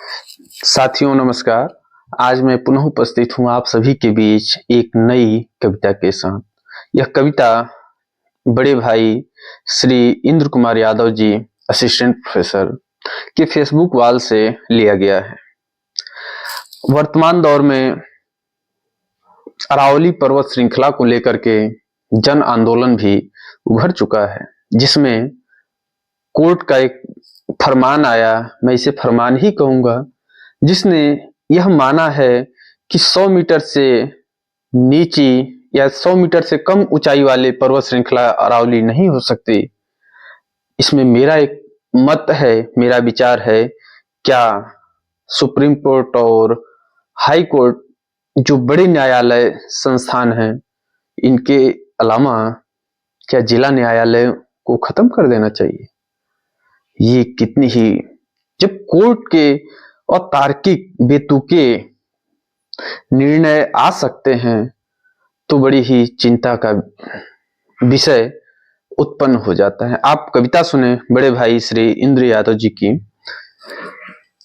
साथियों नमस्कार। आज मैं पुनः उपस्थित हूँ आप सभी के बीच एक नई कविता के साथ। यह कविता बड़े भाई श्री इंद्र कुमार यादव जी असिस्टेंट प्रोफेसर के फेसबुक वॉल से लिया गया है। वर्तमान दौर में अरावली पर्वत श्रृंखला को लेकर के जन आंदोलन भी उभर चुका है, जिसमें कोर्ट का एक फरमान आया, मैं इसे फरमान ही कहूंगा, जिसने यह माना है कि 100 मीटर से नीची या 100 मीटर से कम ऊंचाई वाले पर्वत श्रृंखला अरावली नहीं हो सकती। इसमें मेरा एक मत है, मेरा विचार है, क्या सुप्रीम कोर्ट और हाई कोर्ट जो बड़े न्यायालय संस्थान हैं, इनके अलावा क्या जिला न्यायालय को खत्म कर देना चाहिए? ये कितनी ही, जब कोर्ट के अतार्किक बेतुके निर्णय आ सकते हैं तो बड़ी ही चिंता का विषय उत्पन्न हो जाता है। आप कविता सुने बड़े भाई श्री इंद्र यादव जी की।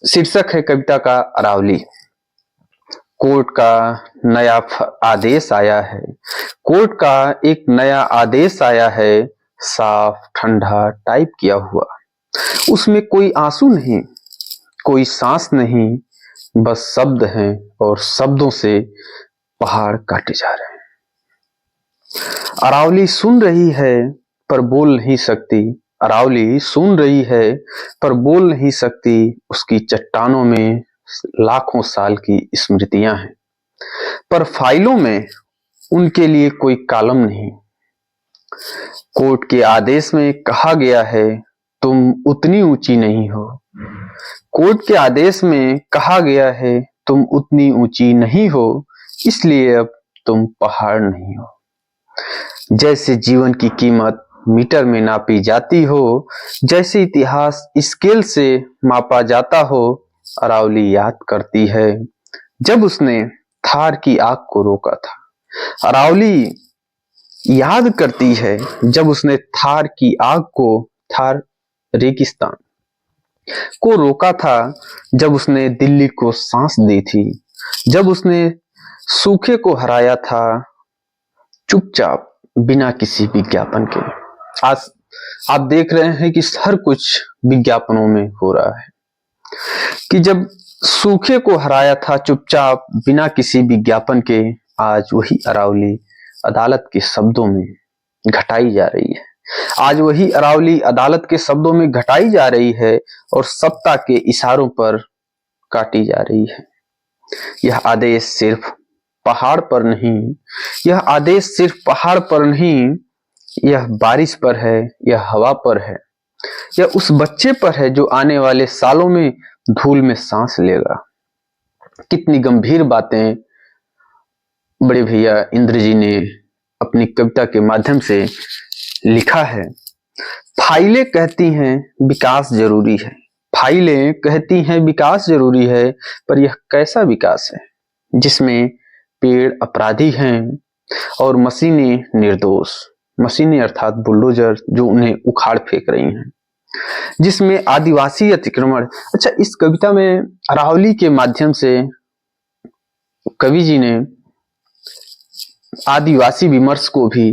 शीर्षक है कविता का अरावली। कोर्ट का नया आदेश आया है, कोर्ट का एक नया आदेश आया है, साफ ठंडा टाइप किया हुआ। उसमें कोई आंसू नहीं, कोई सांस नहीं, बस शब्द हैं और शब्दों से पहाड़ काटे जा रहे हैं। अरावली सुन रही है पर बोल नहीं सकती, अरावली सुन रही है पर बोल नहीं सकती। उसकी चट्टानों में लाखों साल की स्मृतियां हैं, पर फाइलों में उनके लिए कोई कॉलम नहीं। कोर्ट के आदेश में कहा गया है, तुम उतनी ऊंची नहीं हो। कोर्ट के आदेश में कहा गया है, तुम उतनी ऊंची नहीं हो, इसलिए अब तुम पहाड़ नहीं हो। जैसे जीवन की कीमत मीटर में नापी जाती हो, जैसे इतिहास स्केल से मापा जाता हो, अरावली याद करती है जब उसने थार की आग को रोका था। अरावली याद करती है जब उसने थार की आग को, थार रेगिस्तान को रोका था, जब उसने दिल्ली को सांस दी थी, जब उसने सूखे को हराया था चुपचाप बिना किसी विज्ञापन के। आज आप देख रहे हैं कि हर कुछ विज्ञापनों में हो रहा है कि जब सूखे को हराया था चुपचाप बिना किसी विज्ञापन के, आज वही अरावली अदालत के शब्दों में घटाई जा रही है। आज वही अरावली अदालत के शब्दों में घटाई जा रही है और सत्ता के इशारों पर काटी जा रही है। यह आदेश सिर्फ पहाड़ पर नहीं, यह आदेश सिर्फ पहाड़ पर नहीं, यह बारिश पर है, यह हवा पर है, यह उस बच्चे पर है जो आने वाले सालों में धूल में सांस लेगा। कितनी गंभीर बातें बड़े भैया इंद्र जी ने अपनी कविता के माध्यम से लिखा है। फाइलें कहती हैं विकास जरूरी है, फाइलें कहती हैं विकास जरूरी है, पर यह कैसा विकास है जिसमें पेड़ अपराधी हैं और मशीनें निर्दोष। मशीनें अर्थात बुलडोजर जो उन्हें उखाड़ फेंक रही हैं, जिसमें आदिवासी अतिक्रमण। अच्छा, इस कविता में अरावली के माध्यम से कवि जी ने आदिवासी विमर्श को भी,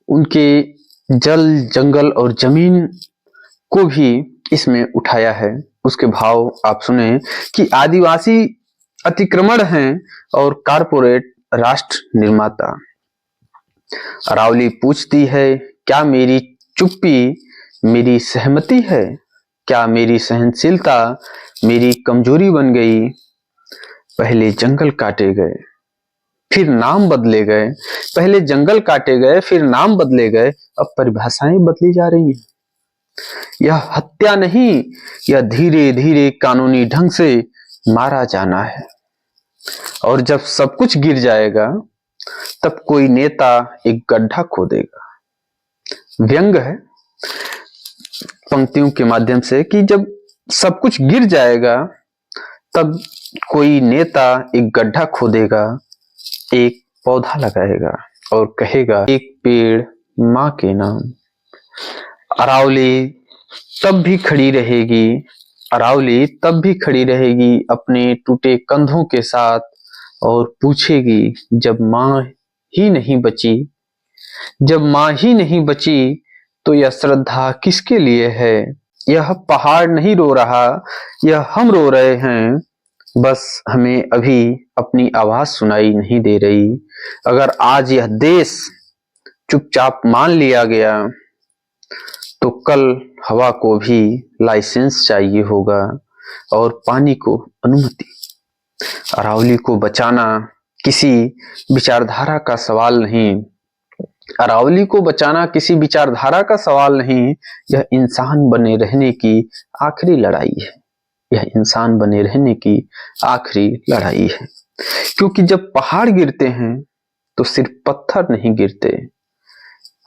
उनके जल जंगल और जमीन को भी इसमें उठाया है। उसके भाव आप सुने कि आदिवासी अतिक्रमण हैं और कारपोरेट राष्ट्र निर्माता। अरावली पूछती है, क्या मेरी चुप्पी मेरी सहमति है? क्या मेरी सहनशीलता मेरी कमजोरी बन गई? पहले जंगल काटे गए फिर नाम बदले गए, पहले जंगल काटे गए फिर नाम बदले गए, अब परिभाषाएं बदली जा रही हैं। यह हत्या नहीं, यह धीरे धीरे कानूनी ढंग से मारा जाना है। और जब सब कुछ गिर जाएगा तब कोई नेता एक गड्ढा खोदेगा। व्यंग है पंक्तियों के माध्यम से कि जब सब कुछ गिर जाएगा तब कोई नेता एक गड्ढा खोदेगा, एक पौधा लगाएगा और कहेगा एक पेड़ मां के नाम। अरावली तब भी खड़ी रहेगी अरावली तब भी खड़ी रहेगी अपने टूटे कंधों के साथ और पूछेगी, जब माँ ही नहीं बची, जब माँ ही नहीं बची तो यह श्रद्धा किसके लिए है। यह पहाड़ नहीं रो रहा, यह हम रो रहे हैं, बस हमें अभी अपनी आवाज सुनाई नहीं दे रही। अगर आज यह देश चुपचाप मान लिया गया तो कल हवा को भी लाइसेंस चाहिए होगा और पानी को अनुमति। अरावली को बचाना किसी विचारधारा का सवाल नहीं, अरावली को बचाना किसी विचारधारा का सवाल नहीं, यह इंसान बने रहने की आखिरी लड़ाई है, यह इंसान बने रहने की आखिरी लड़ाई है। क्योंकि जब पहाड़ गिरते हैं तो सिर्फ पत्थर नहीं गिरते,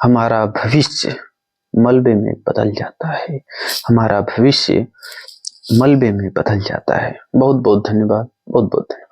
हमारा भविष्य मलबे में बदल जाता है, हमारा भविष्य मलबे में बदल जाता है। बहुत बहुत धन्यवाद, बहुत बहुत धन्यवाद।